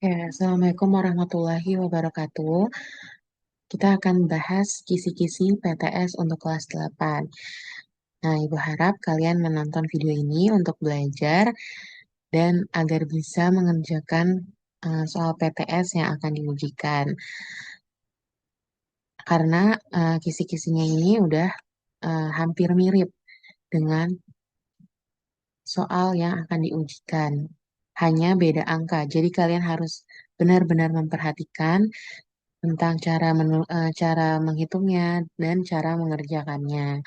Ya, Assalamualaikum warahmatullahi wabarakatuh. Kita akan bahas kisi-kisi PTS untuk kelas 8. Nah, Ibu harap kalian menonton video ini untuk belajar dan agar bisa mengerjakan soal PTS yang akan diujikan. Karena kisi-kisinya ini udah hampir mirip dengan soal yang akan diujikan. Hanya beda angka. Jadi kalian harus benar-benar memperhatikan tentang cara menghitungnya dan cara mengerjakannya.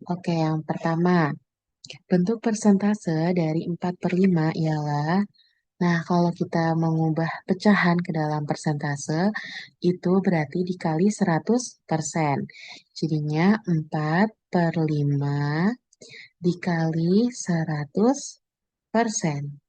Oke, yang pertama, bentuk persentase dari 4 per 5 ialah, nah kalau kita mengubah pecahan ke dalam persentase, itu berarti dikali 100%. Jadinya 4 per 5 dikali 100%.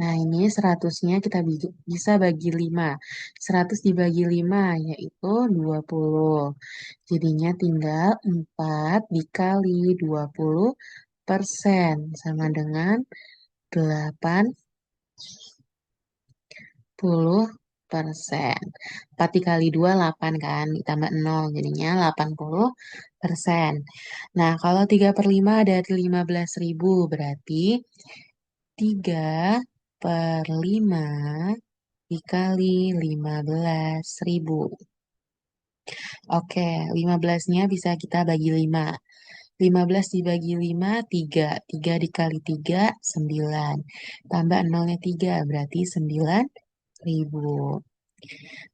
Nah, ini 100-nya kita bisa bagi 5. 100 dibagi 5 yaitu 20. Jadinya tinggal 4 dikali 20% sama dengan 80%. 4 dikali 2, 8 kan, ditambah 0, jadinya 80%. Nah, kalau 3 per 5 ada 15.000, berarti 3 per 5 dikali 15.000. Oke, 15-nya bisa kita bagi 5. 15 dibagi 5, 3. 3 dikali 3, 9. Tambah 0-nya 3, berarti 9.000.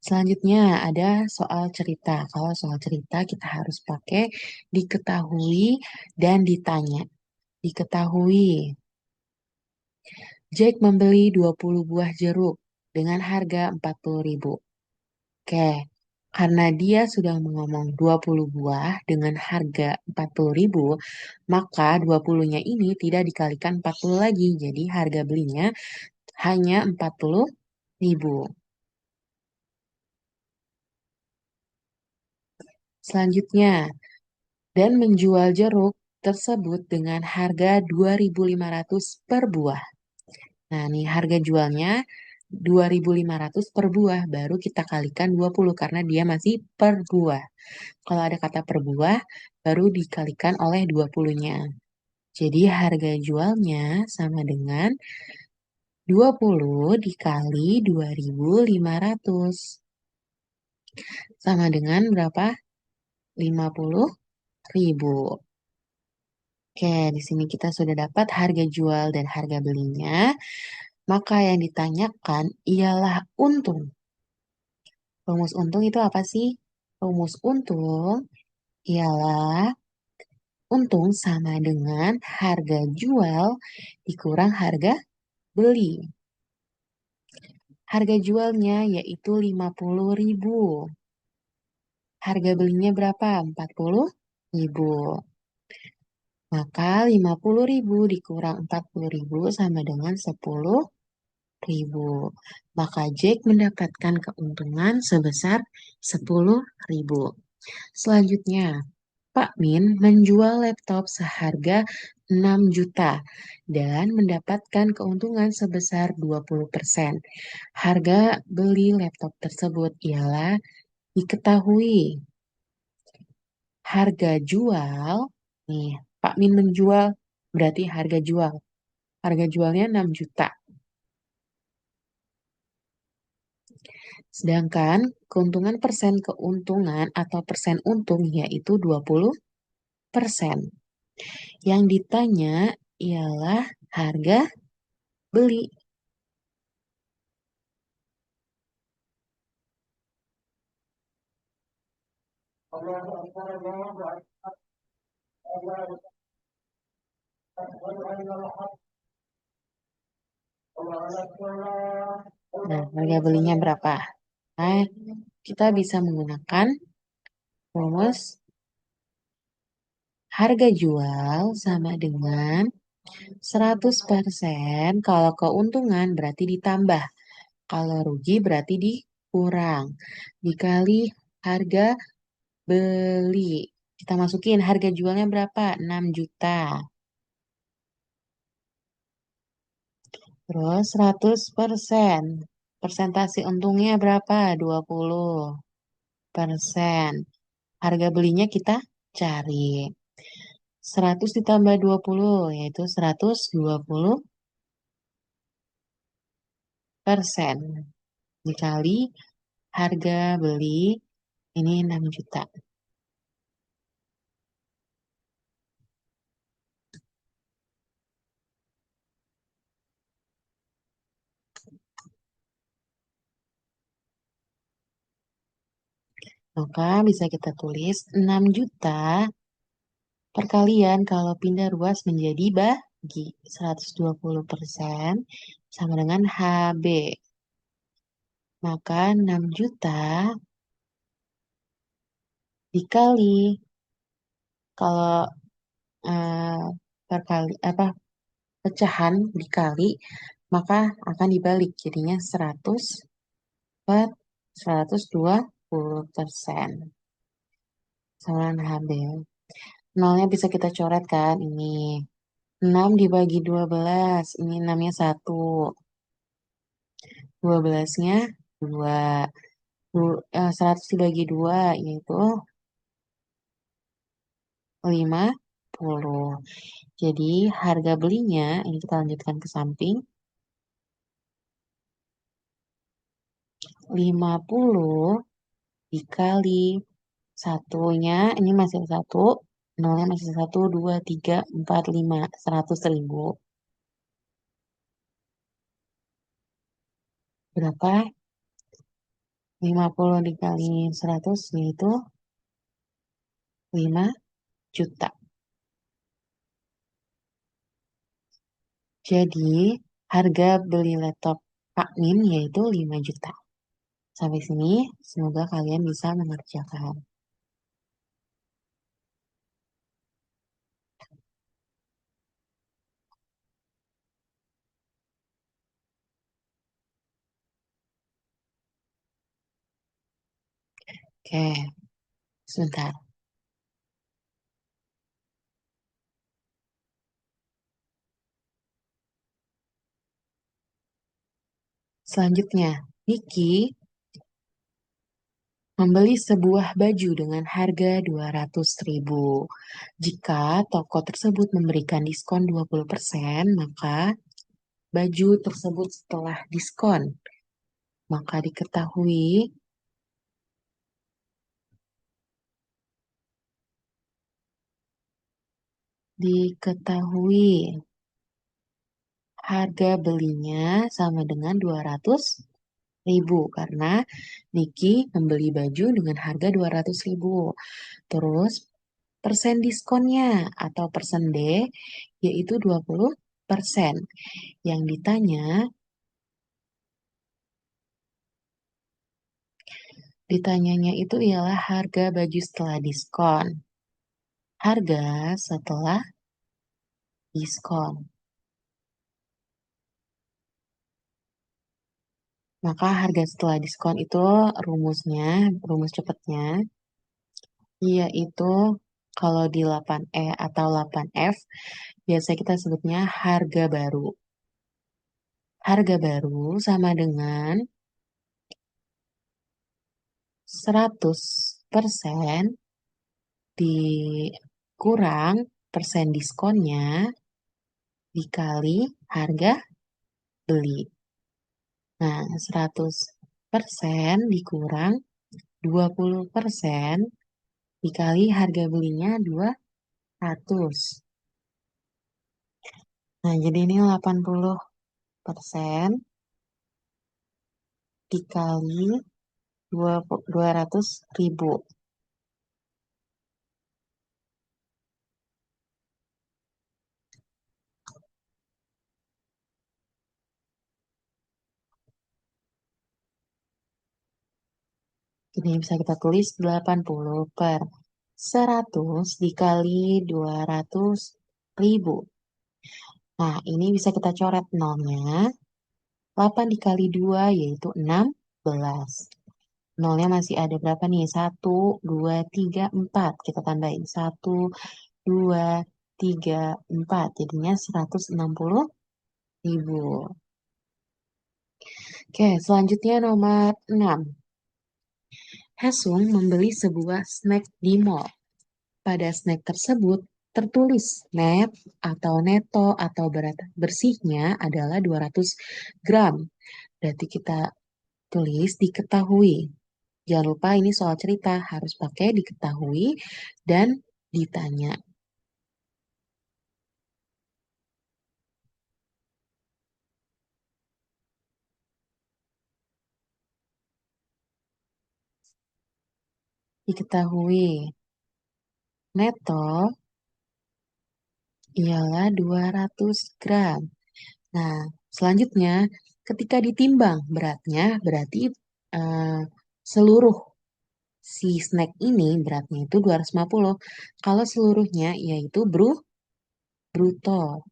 Selanjutnya ada soal cerita. Kalau soal cerita kita harus pakai diketahui dan ditanya. Diketahui, Jack membeli 20 buah jeruk dengan harga 40.000. Oke, karena dia sudah ngomong 20 buah dengan harga 40.000, maka 20-nya ini tidak dikalikan 40 lagi. Jadi harga belinya hanya 40.000. Selanjutnya, dan menjual jeruk tersebut dengan harga 2.500 per buah. Nah, nih harga jualnya 2.500 per buah, baru kita kalikan 20 karena dia masih per buah. Kalau ada kata per buah, baru dikalikan oleh 20-nya. Jadi harga jualnya sama dengan 20 dikali 2.500. Sama dengan berapa? 50.000. Oke, di sini kita sudah dapat harga jual dan harga belinya. Maka yang ditanyakan ialah untung. Rumus untung itu apa sih? Rumus untung ialah untung sama dengan harga jual dikurang harga beli. Harga jualnya yaitu 50.000. Harga belinya berapa? 40.000. Maka 50.000 dikurang 40.000 sama dengan 10.000. Maka Jack mendapatkan keuntungan sebesar 10.000. Selanjutnya, Pak Min menjual laptop seharga 6 juta dan mendapatkan keuntungan sebesar 20%. Harga beli laptop tersebut ialah diketahui harga jual. Nih, Pak Min menjual berarti harga jual. Harga jualnya 6 juta. Sedangkan keuntungan persen keuntungan atau persen untung yaitu 20%. Yang ditanya ialah harga beli. Nah, harga belinya berapa? Nah, kita bisa menggunakan rumus harga jual sama dengan 100%. Kalau keuntungan berarti ditambah. Kalau rugi berarti dikurang. Dikali harga beli. Kita masukin harga jualnya berapa? 6 juta. Terus 100%. Persentase untungnya berapa? 20%. Harga belinya kita cari. 100 ditambah 20 yaitu 120%. Dikali harga beli ini 6 juta. Maka bisa kita tulis 6 juta perkalian kalau pindah ruas menjadi bagi 120% sama dengan HB. Maka 6 juta dikali kalau eh, pecahan dikali maka akan dibalik jadinya 100 per 120% sama dengan HB. Nolnya bisa kita coret kan ini. 6 dibagi 12, ini 6-nya 1. 12-nya 2. 100 dibagi 2, yaitu 50. Jadi harga belinya, ini kita lanjutkan ke samping, 50 dikali satunya, ini masih 1, nolnya masih 1, 2, 3, 4, 5, 100.000. Berapa? 50 dikali 100 yaitu 5 juta. Jadi harga beli laptop Pak Min yaitu 5 juta. Sampai sini, semoga kalian bisa mengerjakan. Oke, sebentar. Selanjutnya, Niki membeli sebuah baju dengan harga 200.000. Jika toko tersebut memberikan diskon 20%, maka baju tersebut setelah diskon. Maka diketahui harga belinya sama dengan 200.000 karena Niki membeli baju dengan harga 200.000. Terus persen diskonnya atau persen D yaitu 20%. Yang ditanyanya itu ialah harga baju setelah diskon. Harga setelah diskon. Maka harga setelah diskon itu rumus cepatnya, yaitu kalau di 8E atau 8F, biasa kita sebutnya harga baru. Harga baru sama dengan 100% dikurang persen diskonnya dikali harga beli. Nah, 100% dikurang 20% dikali harga belinya 200. Nah, jadi ini 80% dikali 200.000. Ini bisa kita tulis 80 per 100 dikali 200.000. Nah, ini bisa kita coret nolnya. 8 dikali 2 yaitu 16. Nolnya masih ada berapa nih? 1, 2, 3, 4. Kita tambahin 1, 2, 3, 4. Jadinya 160.000. Oke, selanjutnya nomor 6. Hesung membeli sebuah snack di mall. Pada snack tersebut tertulis net atau neto atau berat bersihnya adalah 200 gram. Berarti kita tulis diketahui. Jangan lupa ini soal cerita, harus pakai diketahui dan ditanya. Diketahui. Neto ialah 200 gram. Nah, selanjutnya ketika ditimbang beratnya berarti eh, seluruh si snack ini beratnya itu 250. Kalau seluruhnya yaitu bruto.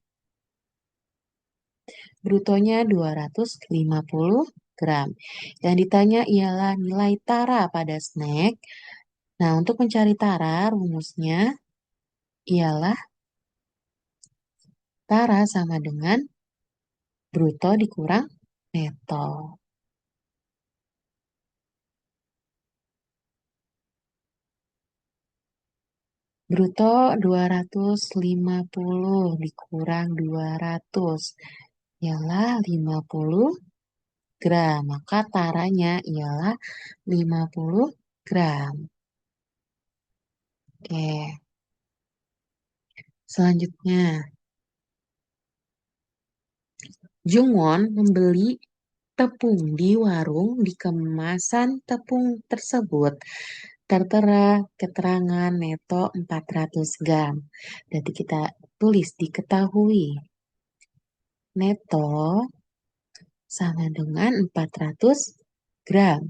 Brutonya 250 gram. Yang ditanya ialah nilai tara pada snack. Nah, untuk mencari tara rumusnya ialah tara sama dengan bruto dikurang neto. Bruto 250 dikurang 200 ialah 50 gram. Maka taranya ialah 50 gram. Oke, selanjutnya. Jungwon membeli tepung di warung. Di kemasan tepung tersebut tertera keterangan neto 400 gram. Jadi kita tulis diketahui neto sama dengan 400 gram.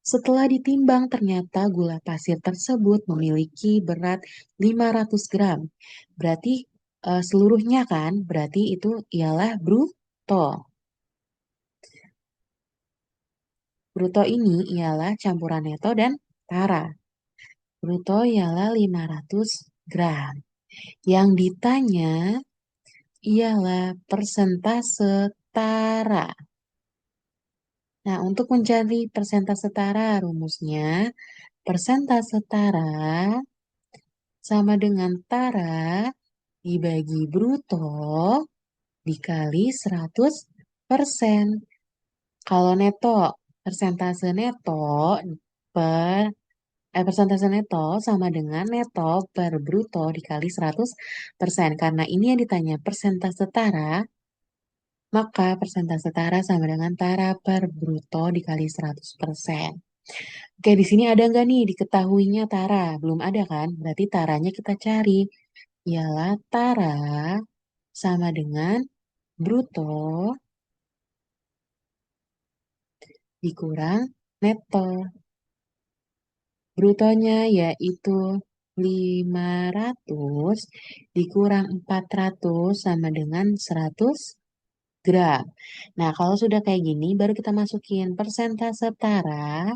Setelah ditimbang ternyata gula pasir tersebut memiliki berat 500 gram. Berarti seluruhnya kan, berarti itu ialah bruto. Bruto ini ialah campuran neto dan tara. Bruto ialah 500 gram. Yang ditanya ialah persentase tara. Nah, untuk mencari persentase tara, rumusnya persentase tara sama dengan tara dibagi bruto dikali 100%. Kalau neto, persentase neto per persentase neto sama dengan neto per bruto dikali 100%. Karena ini yang ditanya persentase tara, maka persentase tara sama dengan tara per bruto dikali 100%. Oke, di sini ada nggak nih diketahuinya tara? Belum ada kan? Berarti taranya kita cari. Ialah tara sama dengan bruto dikurang neto. Brutonya yaitu 500 dikurang 400 sama dengan 100 gram. Nah, kalau sudah kayak gini, baru kita masukin persentase tara.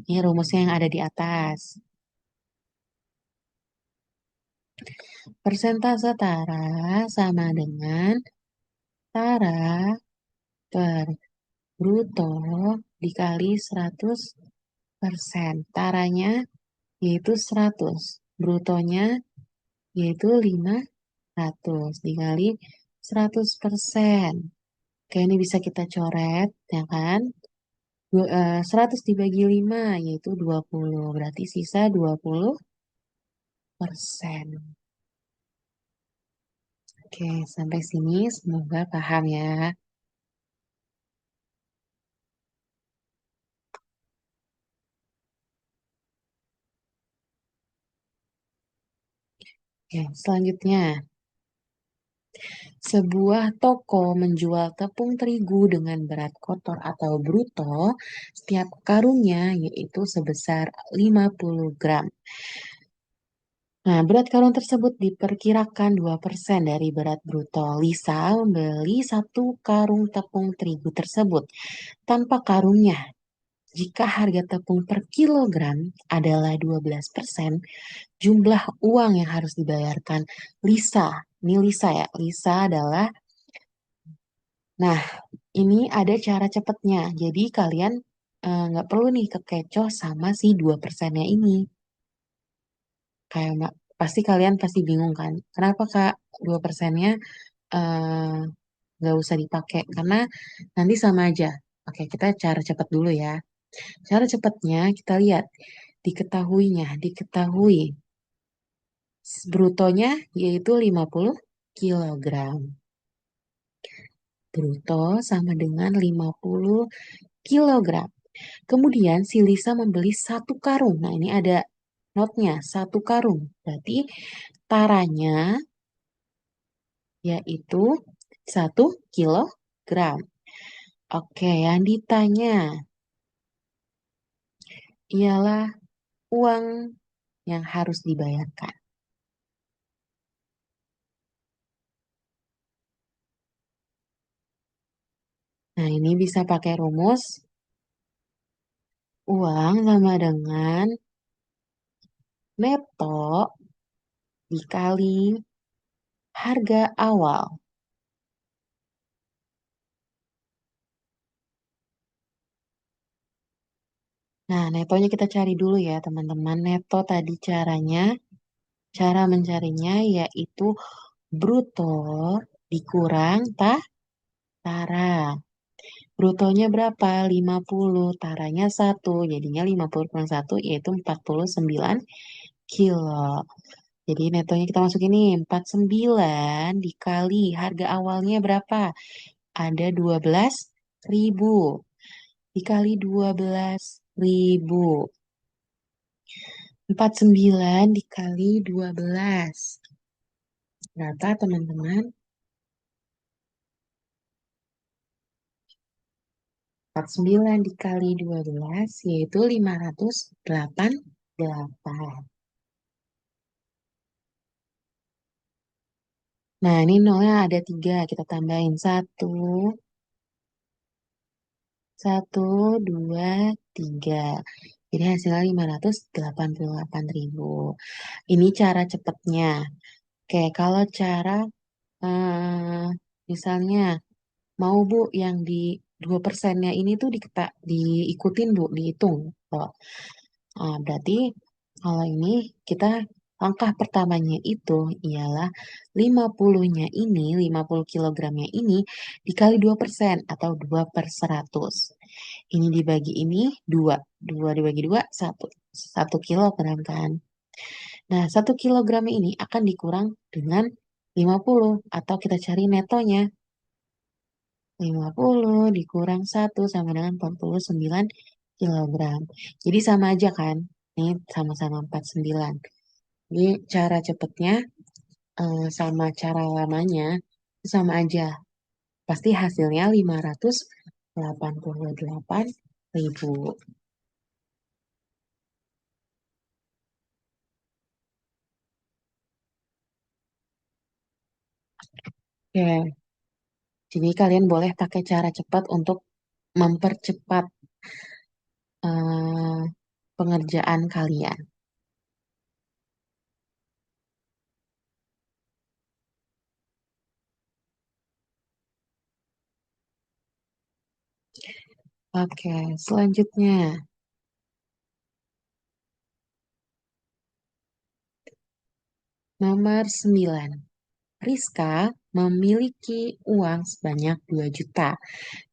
Ini rumusnya yang ada di atas. Persentase tara sama dengan tara per bruto dikali 100%. Taranya yaitu 100. Brutonya yaitu 500 dikali 100%. Oke, ini bisa kita coret, ya kan? 100 dibagi 5 yaitu 20. Berarti sisa 20%. Oke, sampai sini semoga paham ya. Oke, selanjutnya. Sebuah toko menjual tepung terigu dengan berat kotor atau bruto setiap karungnya yaitu sebesar 50 gram. Nah, berat karung tersebut diperkirakan 2% dari berat bruto. Lisa membeli satu karung tepung terigu tersebut tanpa karungnya. Jika harga tepung per kilogram adalah 12%, jumlah uang yang harus dibayarkan Lisa. Ini Lisa ya. Lisa adalah, nah, Ini ada cara cepatnya. Jadi kalian nggak perlu nih kekecoh sama si 2%-nya ini. Kayak pasti kalian pasti bingung kan. Kenapa Kak 2%-nya eh, nggak usah dipakai? Karena nanti sama aja. Oke, kita cara cepat dulu ya. Cara cepatnya kita lihat diketahui brutonya yaitu 50 kilogram. Bruto sama dengan 50 kilogram. Kemudian si Lisa membeli satu karung. Nah, ini ada notnya, satu karung. Berarti taranya yaitu 1 kilogram. Oke, yang ditanya ialah uang yang harus dibayarkan. Nah, ini bisa pakai rumus uang sama dengan neto dikali harga awal. Nah, netonya kita cari dulu ya, teman-teman. Neto tadi cara mencarinya yaitu bruto dikurang tara. Brutonya berapa? 50. Taranya 1. Jadinya 50 kurang 1 yaitu 49 kilo. Jadi netonya kita masukin nih. 49 dikali harga awalnya berapa? Ada 12.000. Dikali 12.000. 49 dikali 12. Berapa teman-teman? 49 dikali 12 yaitu 588. Nah, ini nolnya ada 3. Kita tambahin 1, 1, 2, 3. Jadi hasilnya 588.000. Ini cara cepatnya. Oke, kalau cara misalnya mau Bu yang di 2%-nya ini tuh diikutin Bu, dihitung. Oh, berarti kalau ini kita langkah pertamanya itu ialah 50-nya ini, 50 kilogramnya ini dikali 2% atau 2 per 100. Ini dibagi ini 2. 2 dibagi 2, 1. 1 kilogram kan. Nah, 1 kilogramnya ini akan dikurang dengan 50 atau kita cari netonya. 50 dikurang 1 sama dengan 49 kilogram. Jadi sama aja kan? Ini sama-sama 49. Jadi cara cepatnya sama cara lamanya itu sama aja. Pasti hasilnya 588.000. Oke, jadi kalian boleh pakai cara cepat untuk mempercepat eh, pengerjaan kalian. Oke, selanjutnya nomor 9. Rizka memiliki uang sebanyak 2 juta.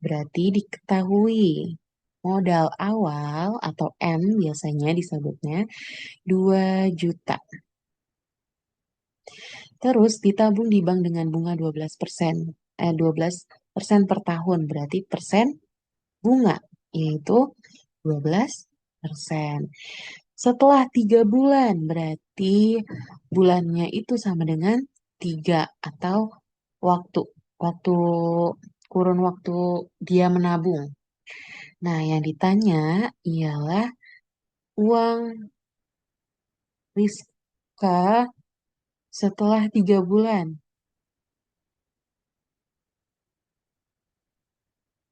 Berarti diketahui modal awal atau M biasanya disebutnya 2 juta. Terus ditabung di bank dengan bunga 12%. 12% per tahun. Berarti persen bunga yaitu 12%. Setelah 3 bulan berarti bulannya itu sama dengan 3 atau waktu waktu kurun waktu dia menabung. Nah, yang ditanya ialah uang Rizka setelah 3 bulan.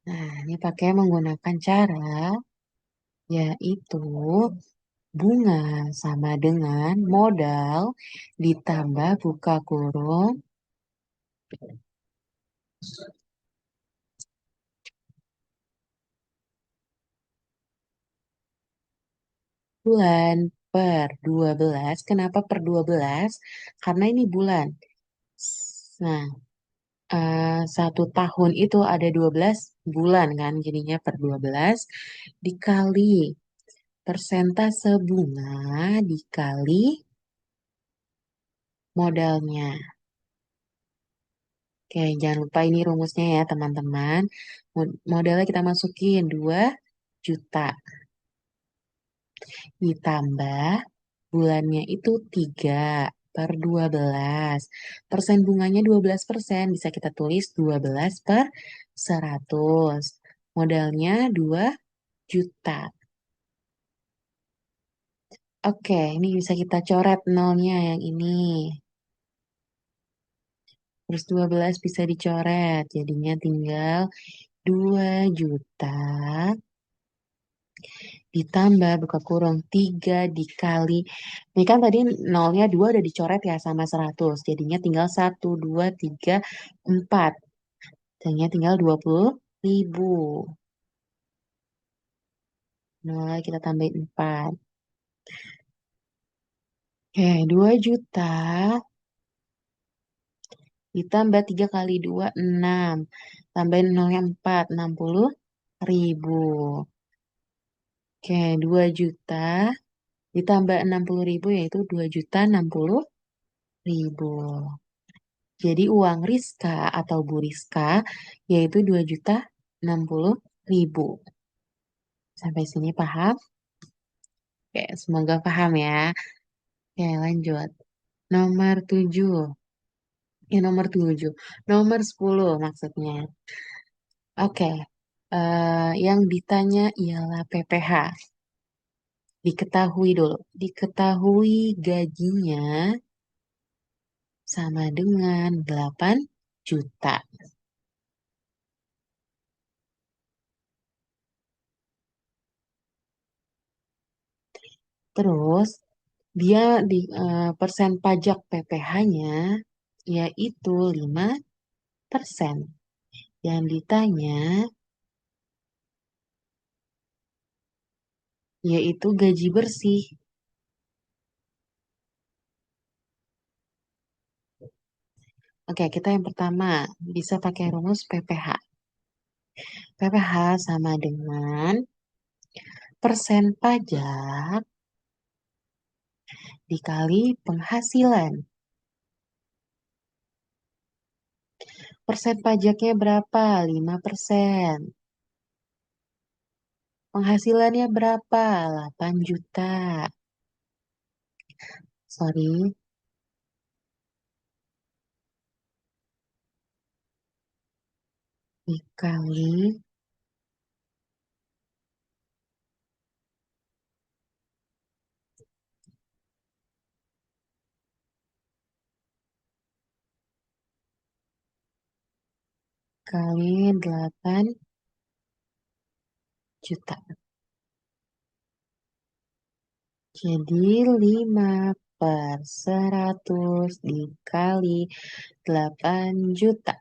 Nah, ini pakai menggunakan cara yaitu bunga sama dengan modal ditambah buka kurung bulan per 12. Kenapa per 12? Karena ini bulan. Nah, 1 tahun itu ada 12 bulan kan, jadinya per 12 dikali persentase bunga dikali modalnya. Oke, jangan lupa ini rumusnya ya teman-teman. Modalnya kita masukin 2 juta ditambah bulannya itu 3 per 12. Persen bunganya 12%. Bisa kita tulis 12 per 100. Modalnya 2 juta. Oke, ini bisa kita coret nolnya yang ini. Terus 12 bisa dicoret. Jadinya tinggal 2 juta ditambah buka kurung 3 dikali. Ini kan tadi nolnya 2 udah dicoret ya sama 100. Jadinya tinggal 1, 2, 3, 4. Jadinya tinggal 20.000. Nol kita tambahin 4. Oke, 2 juta ditambah 3 kali 2 6. Tambahin nolnya 4, 60.000. Oke, 2 juta ditambah 60.000 yaitu 2.060.000. Jadi uang Rizka atau Bu Rizka yaitu 2.060.000. Sampai sini paham? Oke, semoga paham ya. Oke, lanjut. Nomor 7. Nomor 7. Nomor 10 maksudnya. Oke, yang ditanya ialah PPH. Diketahui dulu. Diketahui gajinya sama dengan 8 juta. Terus dia di persen pajak PPH-nya yaitu 5%. Yang ditanya yaitu gaji bersih. Oke, kita yang pertama bisa pakai rumus PPH. PPH sama dengan persen pajak dikali penghasilan. Persen pajaknya berapa? 5%. Penghasilannya berapa? 8 juta. Sorry, dikali kali 8 juta. Jadi 5 per 100 dikali 8 juta.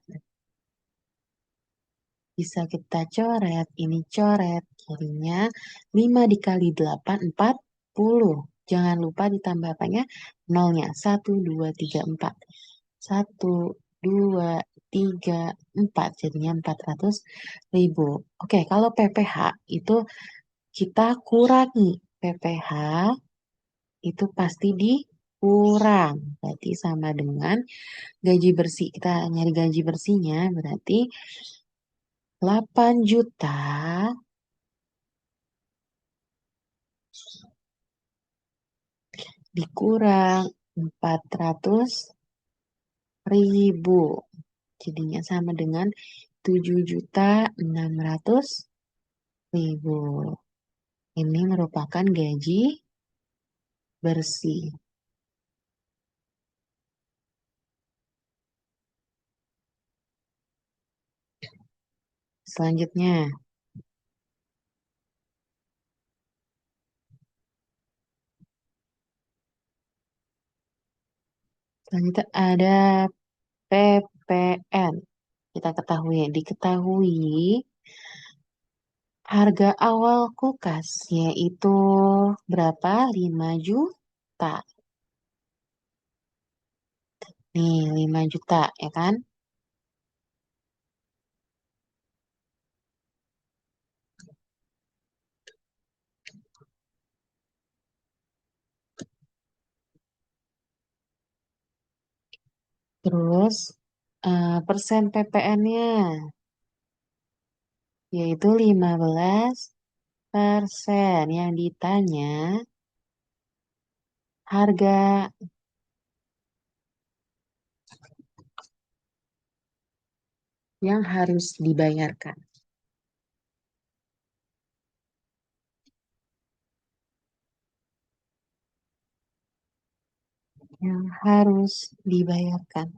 Bisa kita coret, ini coret. Jadinya 5 dikali 8, 40. Jangan lupa ditambah apanya? Nolnya. 1, 2, 3, 4. 1, 2, 3, 4. Jadinya 400.000. Oke, kalau PPH itu kita kurangi. PPH itu pasti dikurang. Berarti sama dengan gaji bersih. Kita nyari gaji bersihnya berarti 8 juta dikurang 400.000. Jadinya sama dengan 7.600.000. Ini merupakan gaji bersih. Selanjutnya, selanjutnya ada PPN. Kita ketahui, diketahui Harga awal kulkas yaitu berapa? 5 juta. Nih, 5 juta ya kan? Terus persen PPN-nya yaitu 15%. Yang ditanya harga yang harus dibayarkan. Yang harus dibayarkan.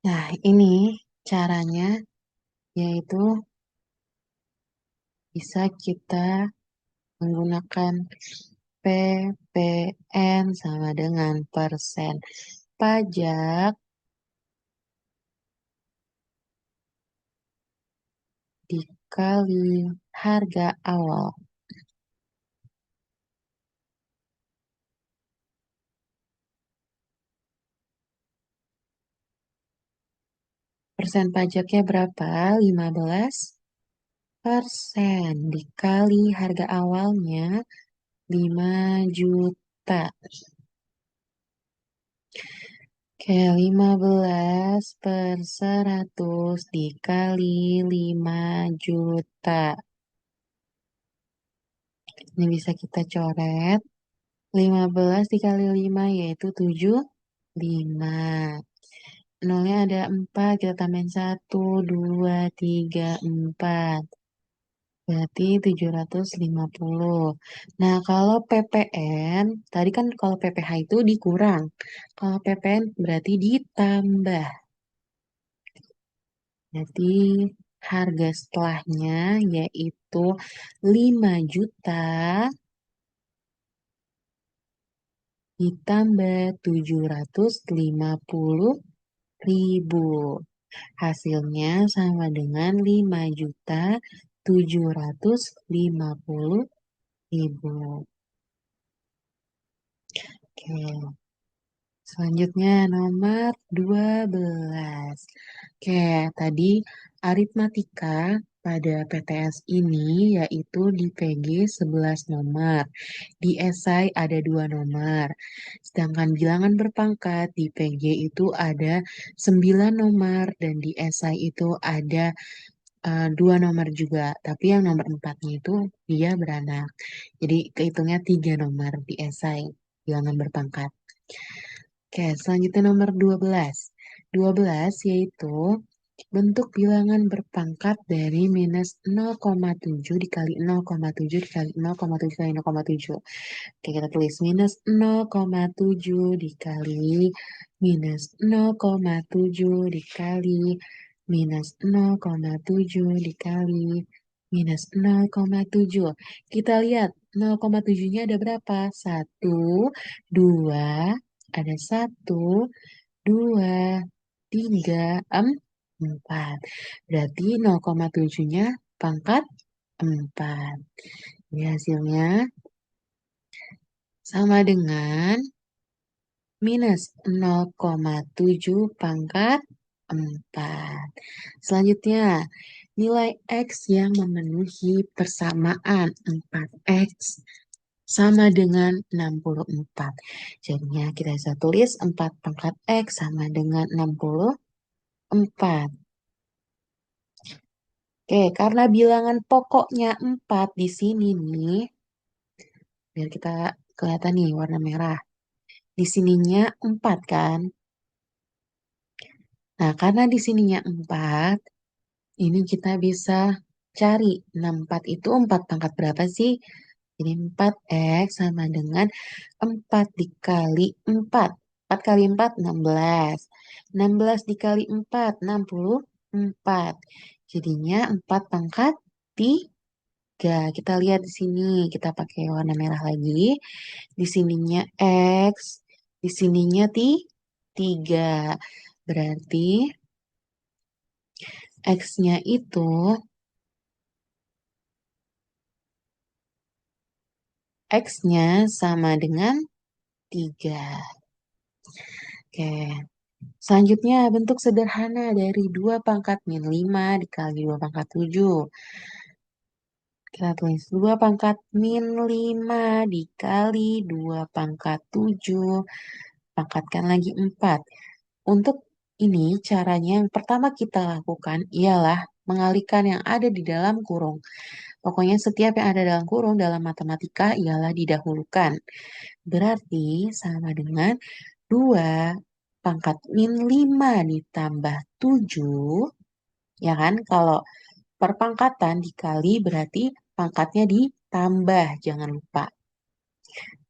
Nah, ini caranya yaitu bisa kita menggunakan PPN sama dengan persen pajak dikali harga awal. Persen pajaknya berapa? 15% dikali harga awalnya 5 juta. Oke, 15 per 100 dikali 5 juta. Ini bisa kita coret. 15 dikali 5 yaitu 75. Nolnya ada 4, kita tambahin 1, 2, 3, 4. Berarti 750. Nah, kalau PPN, tadi kan kalau PPh itu dikurang. Kalau PPN berarti ditambah. Berarti harga setelahnya yaitu 5 juta ditambah 750.000. Hasilnya sama dengan 5.750.000. Oke, selanjutnya nomor 12. Oke, tadi aritmatika pada PTS ini yaitu di PG 11 nomor. Di esai ada 2 nomor. Sedangkan bilangan berpangkat di PG itu ada 9 nomor dan di esai itu ada 2 nomor juga. Tapi yang nomor empatnya itu dia beranak. Jadi kehitungnya 3 nomor di esai bilangan berpangkat. Oke, selanjutnya nomor 12. 12 yaitu bentuk bilangan berpangkat dari minus 0,7 dikali 0,7 dikali 0,7 dikali 0,7. Oke, kita tulis minus 0,7 dikali minus 0,7 dikali minus 0,7 dikali minus 0,7. Kita lihat 0,7-nya ada berapa? 1, 2, ada 1, 2, 3, 4. Berarti 0,7-nya pangkat 4. Ini hasilnya sama dengan minus 0,7 pangkat 4. Selanjutnya, nilai X yang memenuhi persamaan 4X sama dengan 64. Jadinya kita bisa tulis 4 pangkat X sama dengan 64. Oke, karena bilangan pokoknya 4 di sini nih, biar kita kelihatan nih warna merah. Di sininya 4 kan? Nah, karena di sininya 4, ini kita bisa cari. 64 itu 4 pangkat berapa sih? Jadi 4X sama dengan 4 dikali 4. 4 kali 4, 16. 16 dikali 4, 64. Jadinya 4 pangkat 3. Kita lihat di sini. Kita pakai warna merah lagi. Di sininya X. Di sininya 3. Berarti X-nya itu, X-nya sama dengan 3. Oke. Selanjutnya, bentuk sederhana dari 2 pangkat min 5 dikali 2 pangkat 7. Kita tulis 2 pangkat min 5 dikali 2 pangkat 7. Pangkatkan lagi 4. Untuk ini, caranya yang pertama kita lakukan ialah mengalihkan yang ada di dalam kurung. Pokoknya setiap yang ada dalam kurung dalam matematika ialah didahulukan. Berarti sama dengan 2 pangkat min 5 ditambah 7. Ya kan? Kalau perpangkatan dikali berarti pangkatnya ditambah. Jangan lupa.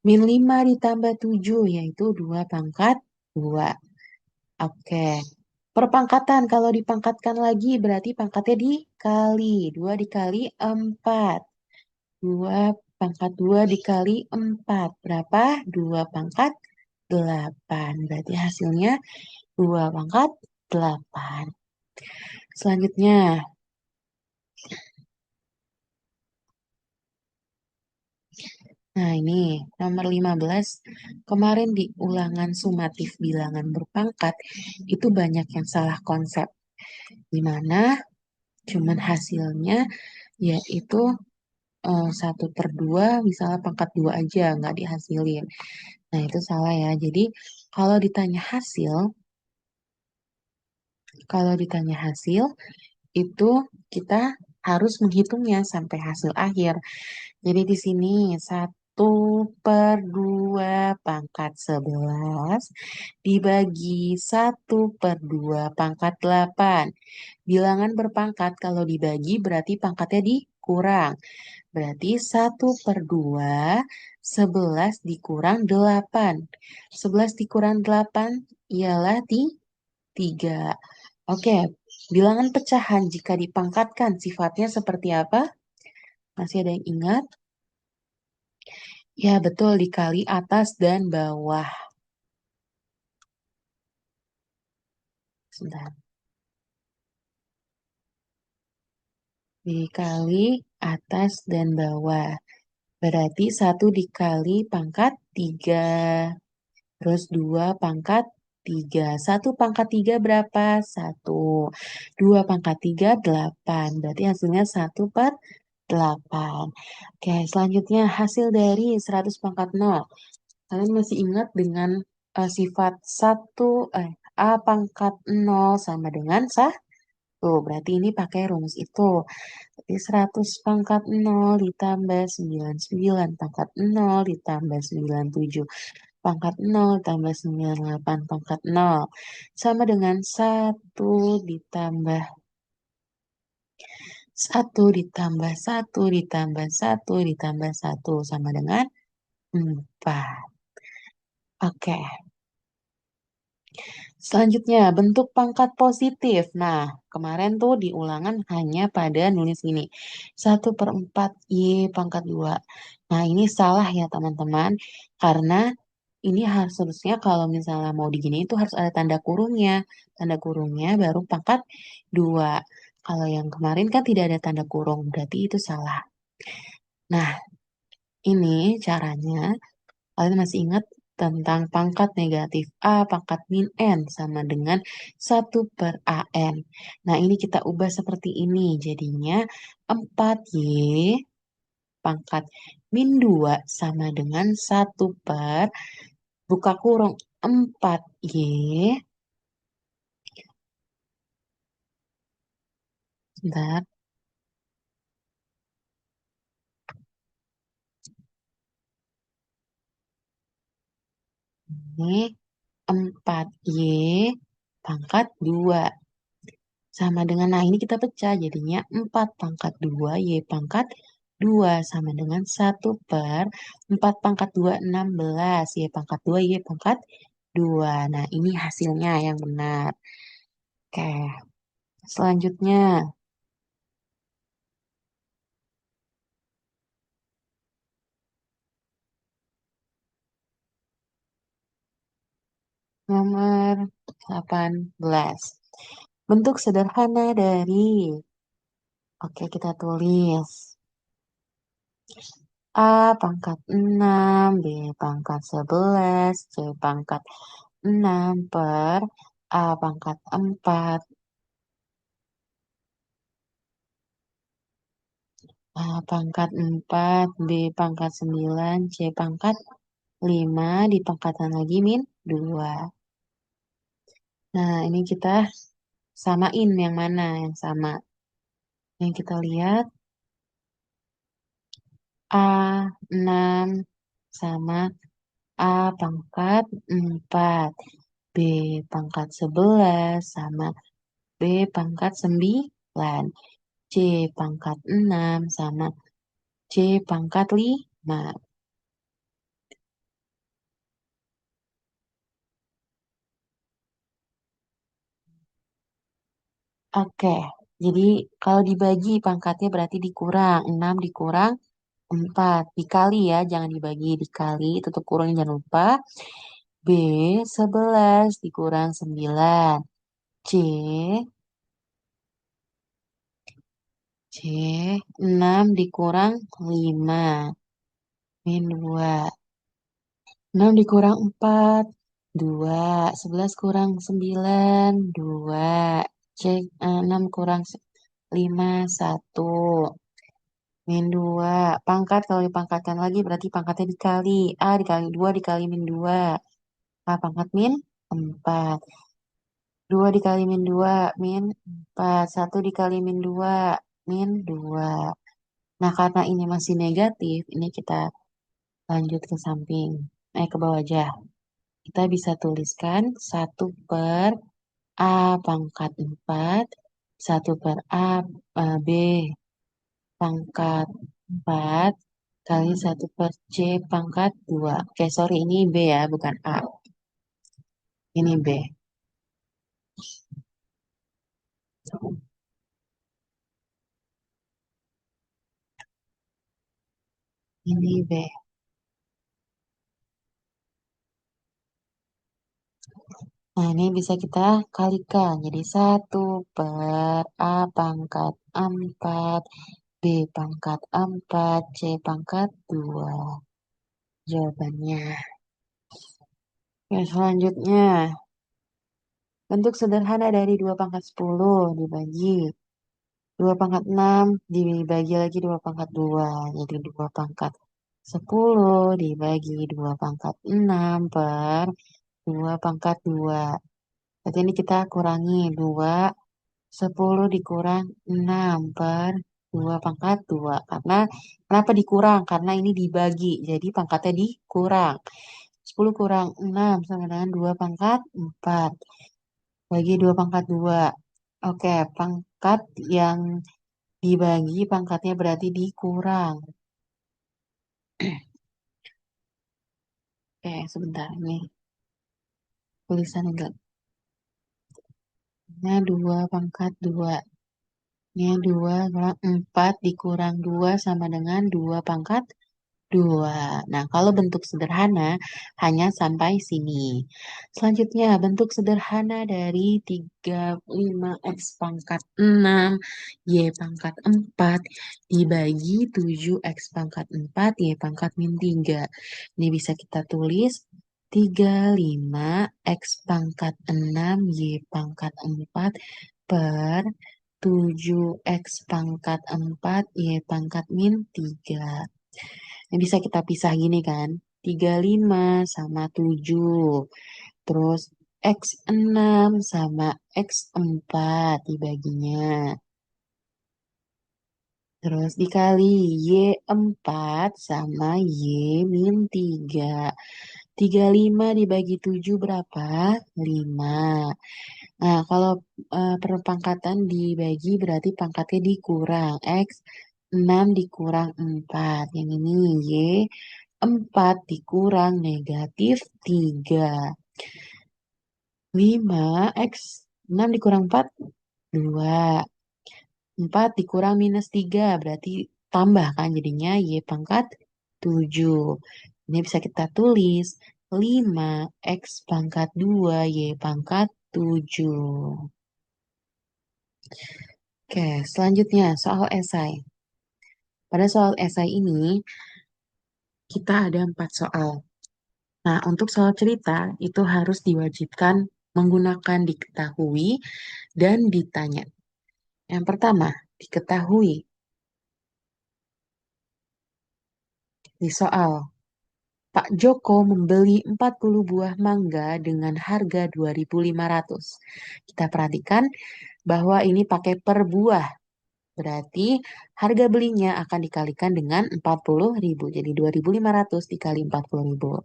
Min 5 ditambah 7 yaitu 2 pangkat 2. Oke. Perpangkatan kalau dipangkatkan lagi berarti pangkatnya dikali. 2 dikali 4. 2 pangkat 2 dikali 4. Berapa? 2 pangkat 8. Berarti hasilnya 2 pangkat 8. Selanjutnya, nah ini nomor 15. Kemarin di ulangan sumatif bilangan berpangkat itu banyak yang salah konsep. Di mana cuman hasilnya yaitu 1/2 misalnya pangkat 2 aja nggak dihasilin. Nah itu salah ya. Jadi kalau ditanya hasil, kalau ditanya hasil itu kita harus menghitungnya sampai hasil akhir. Jadi di sini 1/2 pangkat 11 dibagi 1/2 pangkat 8. Bilangan berpangkat kalau dibagi berarti pangkatnya dikurang. Berarti 1/2 11 dikurang 8. 11 dikurang 8 ialah 3. Oke, bilangan pecahan jika dipangkatkan sifatnya seperti apa? Masih ada yang ingat? Ya, betul, dikali atas dan bawah. Sebentar. Dikali atas dan bawah. Berarti 1 dikali pangkat 3. Terus 2 pangkat 3. 1 pangkat 3 berapa? 1. 2 pangkat 3, 8. Berarti hasilnya 1/8. Oke, selanjutnya hasil dari 100 pangkat 0. Kalian masih ingat dengan sifat 1, A pangkat 0 sama dengan 1. Berarti ini pakai rumus itu. Jadi 100 pangkat 0 ditambah 99 pangkat 0 ditambah 97 pangkat 0 tambah 98 pangkat 0. Sama dengan 1 ditambah 1 ditambah 1 ditambah 1 sama dengan 4. Oke. Selanjutnya, bentuk pangkat positif. Nah, kemarin tuh di ulangan hanya pada nulis gini. 1/4 Y pangkat 2. Nah, ini salah ya teman-teman. Karena ini harusnya kalau misalnya mau digini itu harus ada tanda kurungnya. Tanda kurungnya baru pangkat 2. Kalau yang kemarin kan tidak ada tanda kurung, berarti itu salah. Nah, ini caranya. Kalian masih ingat tentang pangkat negatif A pangkat min N sama dengan 1/AN. Nah, ini kita ubah seperti ini. Jadinya 4Y pangkat min 2 sama dengan 1 buka kurung 4Y. Sebentar, ini 4Y pangkat 2. Sama dengan, nah ini kita pecah jadinya 4 pangkat 2 Y pangkat 2 sama dengan 1/4 pangkat 2 16 Y pangkat 2 Y pangkat 2. Nah ini hasilnya yang benar. Oke, selanjutnya nomor 18. Bentuk sederhana dari, oke kita tulis. A pangkat 6, B pangkat 11, C pangkat 6 per A pangkat 4. A pangkat 4, B pangkat 9, C pangkat 5, dipangkatkan lagi min 2. Nah, ini kita samain yang mana yang sama. Yang kita lihat A6 sama A pangkat 4. B pangkat 11 sama B pangkat 9. C pangkat 6 sama C pangkat 5. Oke, jadi kalau dibagi pangkatnya berarti dikurang. 6 dikurang 4. Dikali ya, jangan dibagi. Dikali, tutup kurungnya jangan lupa. B 11 dikurang 9. C, C 6 dikurang 5. Min 2. 6 dikurang 4. 2. 11 kurang 9. 2. C 6 kurang 5. 1. Min 2. Pangkat kalau dipangkatkan lagi berarti pangkatnya dikali. A dikali 2 dikali min 2. A pangkat min 4. 2 dikali min 2 min 4. 1 dikali min 2 min 2. Nah, karena ini masih negatif, ini kita lanjut ke samping. Ke bawah aja. Kita bisa tuliskan 1 per A pangkat 4. 1 per B pangkat 4 kali 1 per C pangkat 2. Oke, sorry ini B ya, bukan A. Ini B. Ini B. Nah, ini bisa kita kalikan. Jadi 1 per A pangkat 4, B pangkat 4, C pangkat 2. Jawabannya. Selanjutnya. Bentuk sederhana dari 2 pangkat 10 dibagi 2 pangkat 6 dibagi lagi 2 pangkat 2. Jadi 2 pangkat 10 dibagi 2 pangkat 6 per 2 pangkat 2. Berarti ini kita kurangi 2, 10 dikurang 6 per 2 pangkat 2. Karena kenapa dikurang? Karena ini dibagi. Jadi pangkatnya dikurang. 10 kurang 6 sama dengan 2 pangkat 4. Bagi 2 pangkat 2. Oke, pangkat yang dibagi pangkatnya berarti dikurang. Oke, sebentar nih. Tulisan enggak. Ini 2 pangkat 2. Ini 2 kurang 4 dikurang 2 sama dengan 2 pangkat 2. Nah, kalau bentuk sederhana hanya sampai sini. Selanjutnya, bentuk sederhana dari 35X pangkat 6, Y pangkat 4, dibagi 7X pangkat 4, Y pangkat min 3. Ini bisa kita tulis 35X pangkat 6, Y pangkat 4, per 7X pangkat 4, Y pangkat min 3. Ini bisa kita pisah gini kan. 35 sama 7. Terus X6 sama X4 dibaginya. Terus dikali Y4 sama Y-3. 35 dibagi 7 berapa? 5. Nah, kalau perpangkatan dibagi berarti pangkatnya dikurang. X6 dikurang 4. Yang ini Y4 dikurang negatif 3. 5 X 6 dikurang 4, 2. 4 dikurang minus 3, berarti tambah kan jadinya Y pangkat 7. Ini bisa kita tulis 5X pangkat 2 Y pangkat 7. Oke, selanjutnya soal esai. Pada soal esai ini, kita ada 4 soal. Nah, untuk soal cerita, itu harus diwajibkan menggunakan diketahui dan ditanya. Yang pertama, diketahui di soal. Pak Joko membeli 40 buah mangga dengan harga 2.500. Kita perhatikan bahwa ini pakai per buah. Berarti harga belinya akan dikalikan dengan 40.000. Jadi 2.500 dikali 40.000.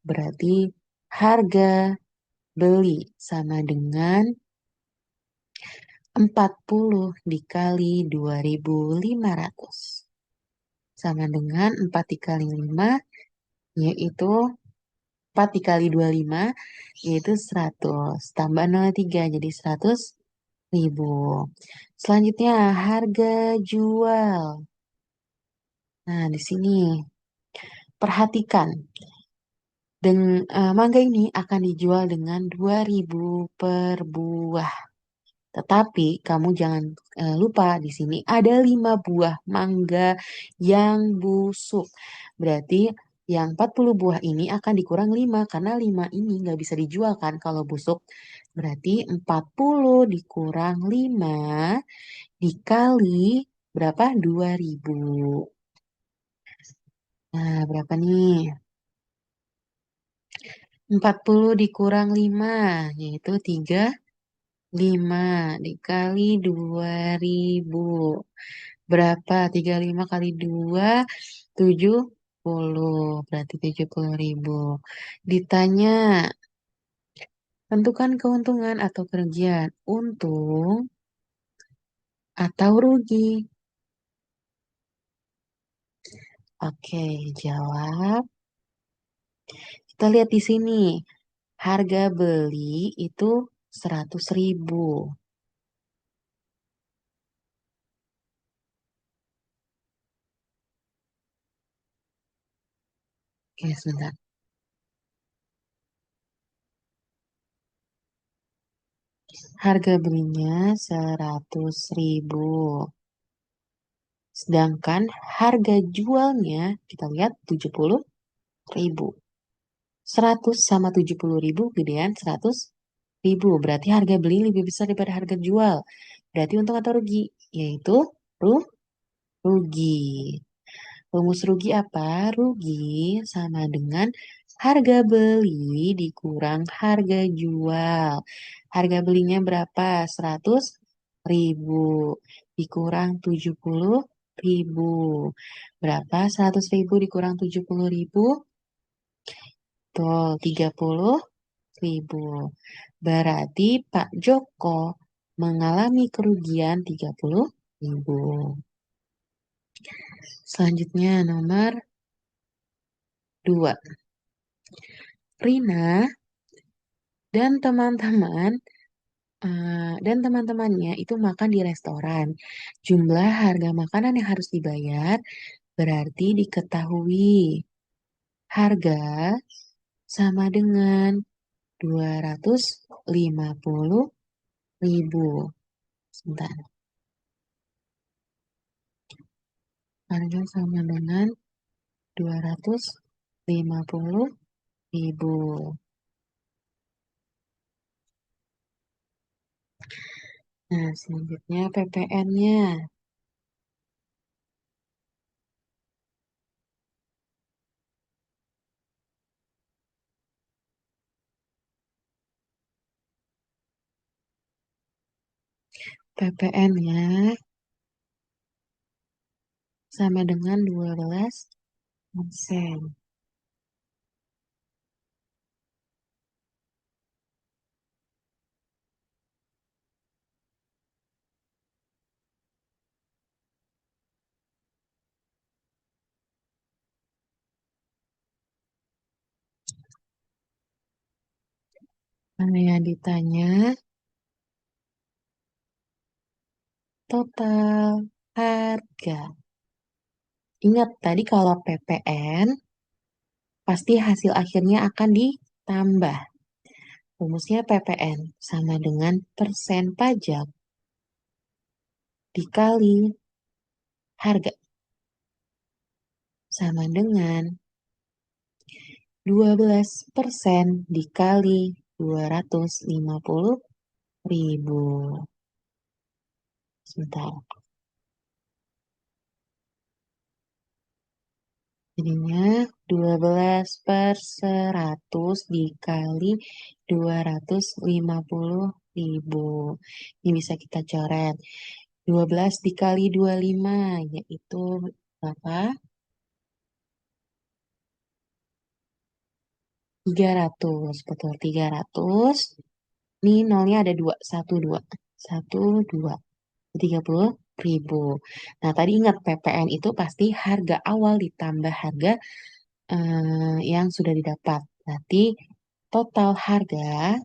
Berarti harga beli sama dengan 40 dikali 2.500. Sama dengan 4 dikali 5, yaitu 4 dikali 25, yaitu 100. Tambah 0,3, jadi 100.000. Selanjutnya, harga jual. Nah, di sini perhatikan. Mangga ini akan dijual dengan 2.000 per buah. Tetapi kamu jangan lupa di sini ada 5 buah mangga yang busuk. Berarti yang 40 buah ini akan dikurang 5 karena 5 ini nggak bisa dijual kan kalau busuk. Berarti 40 dikurang 5 dikali berapa? 2.000. Nah, berapa nih? 40 dikurang 5 yaitu 35 dikali 2.000. Berapa? 35 kali 2, 70. Berarti 70.000. Ditanya, tentukan keuntungan atau kerugian. Untung atau rugi? Oke, jawab. Kita lihat di sini. Harga beli itu 100.000. Oke, sebentar. Harga belinya 100.000. Sedangkan harga jualnya, kita lihat 70.000. 100 sama 70.000 gedean 100.000. Berarti harga beli lebih besar daripada harga jual. Berarti untung atau rugi? Yaitu rugi. Rumus rugi apa? Rugi sama dengan harga beli dikurang harga jual. Harga belinya berapa? 100.000 dikurang 70.000. Berapa? 100.000 dikurang 70.000? Betul, 30.000. Berarti Pak Joko mengalami kerugian 30.000. Selanjutnya nomor 2. Rina dan teman-teman dan teman-temannya itu makan di restoran. Jumlah harga makanan yang harus dibayar berarti diketahui. Harga sama dengan 250.000. Sebentar. Harga sama dengan 250.000. Nah, selanjutnya PPN-nya. PPN-nya sama dengan 12%. Mana yang ditanya total harga. Ingat tadi kalau PPN pasti hasil akhirnya akan ditambah. Rumusnya PPN sama dengan persen pajak dikali harga sama dengan 12% dikali 250.000. Sebentar. Jadinya 12 per 100 dikali 250.000. Ini bisa kita coret. 12 dikali 25 yaitu berapa? 300. Betul, 300. Ini nolnya ada 2. 1, 2. 1, 2. 30.000. Nah, tadi ingat PPN itu pasti harga awal ditambah harga yang sudah didapat. Berarti total harga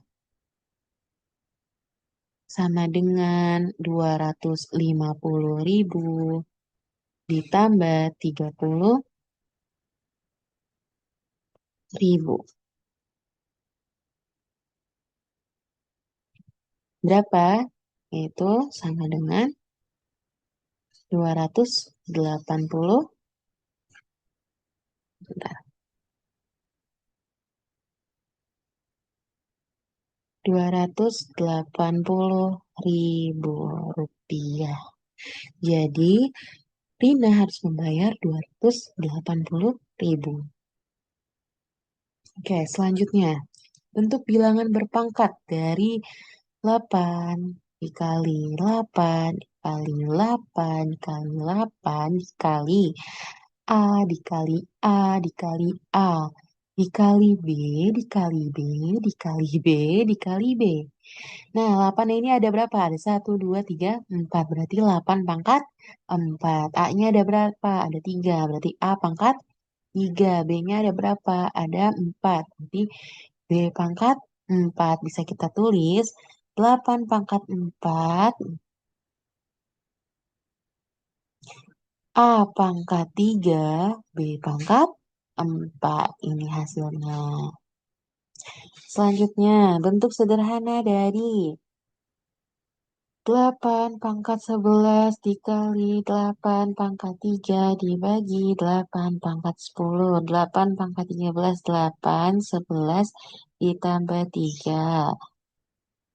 sama dengan 250.000 ditambah 30.000. Berapa? Itu sama dengan 280, bentar, 280.000 rupiah. Jadi, Rina harus membayar 280.000. Oke, selanjutnya. Bentuk bilangan berpangkat dari 8 dikali 8 dikali 8 dikali 8 dikali A dikali A dikali A dikali B dikali B dikali B dikali B. Nah, 8 ini ada berapa? Ada 1, 2, 3, 4. Berarti 8 pangkat 4. A-nya ada berapa? Ada 3. Berarti A pangkat 3. B-nya ada berapa? Ada 4. Berarti B pangkat 4. Bisa kita tulis 8 pangkat 4. A pangkat 3. B pangkat 4. Ini hasilnya. Selanjutnya, bentuk sederhana dari 8 pangkat 11 dikali 8 pangkat 3 dibagi 8 pangkat 10. 8 pangkat 13, 8, 11 ditambah 3.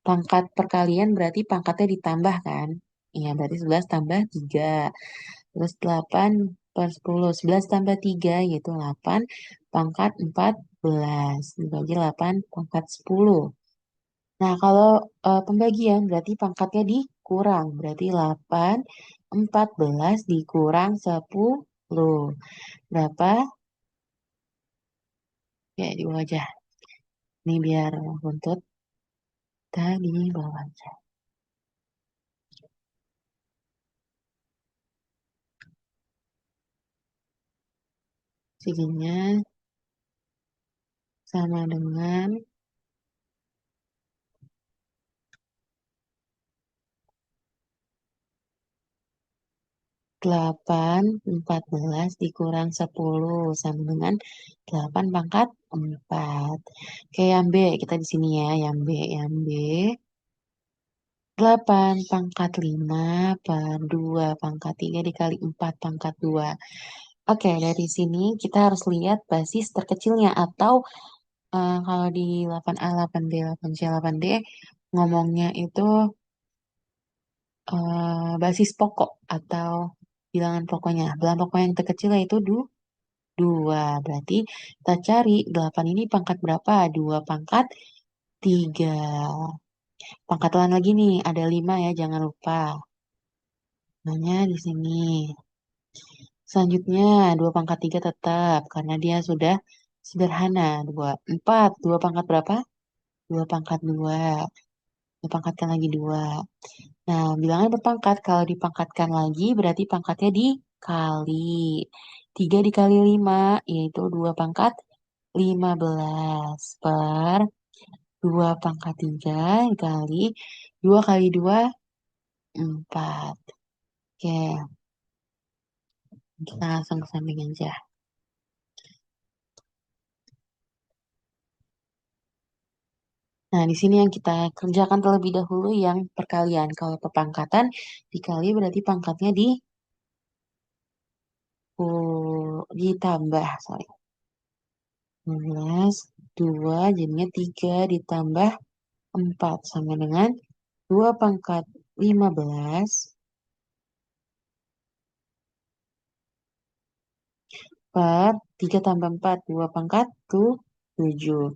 Pangkat perkalian berarti pangkatnya ditambah kan? Iya, berarti 11 tambah 3. Terus 8 per 10. 11 tambah 3 yaitu 8 pangkat 14. Dibagi 8 pangkat 10. Nah, kalau pembagian berarti pangkatnya dikurang. Berarti 8, 14 dikurang 10. Berapa? Ya, di bawah aja. Ini biar buntut. Tadi bawah aja. Segininya sama dengan 8, 14 dikurang 10 sama dengan 8 pangkat 4. Oke, yang B, kita di sini ya, yang B. 8 pangkat 5 per 2 pangkat 3 dikali 4 pangkat 2. Oke, dari sini kita harus lihat basis terkecilnya atau kalau di 8A, 8B, 8C, 8D ngomongnya itu basis pokok atau bilangan pokoknya. Bilangan pokok yang terkecil yaitu 2. Berarti kita cari 8 ini pangkat berapa? 2 pangkat 3. Pangkatan lagi nih, ada 5 ya, jangan lupa. Namanya di sini. Selanjutnya, 2 pangkat 3 tetap, karena dia sudah sederhana. 2, 4. 2 pangkat berapa? 2 pangkat 2. Dipangkatkan lagi 2. Nah, bilangan berpangkat, kalau dipangkatkan lagi, berarti pangkatnya dikali. 3 dikali 5, yaitu 2 pangkat 15 per 2 pangkat 3 kali 2 kali 2, 4. Oke, kita langsung ke samping aja. Nah, di sini yang kita kerjakan terlebih dahulu yang perkalian. Kalau pepangkatan dikali berarti pangkatnya ditambah, sorry. 16, 2 jadinya 3 ditambah 4 sama dengan 2 pangkat 15 per 3 tambah 4 2 pangkat 7.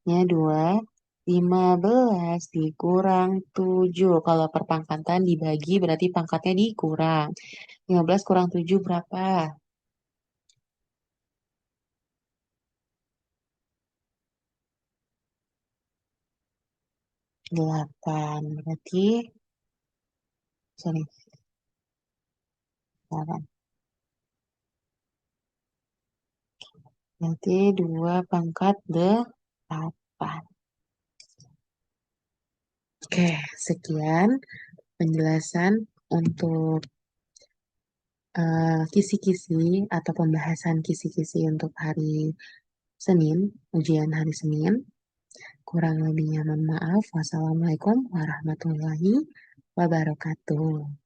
Nya 2, 15 dikurang 7. Kalau per pangkatan dibagi berarti pangkatnya dikurang. 15 kurang 7 berapa? 8. Berarti, sorry, 8. Berarti 2 pangkat 8. Oke, sekian penjelasan untuk kisi-kisi atau pembahasan kisi-kisi untuk hari Senin, ujian hari Senin. Kurang lebihnya mohon maaf. Wassalamualaikum warahmatullahi wabarakatuh.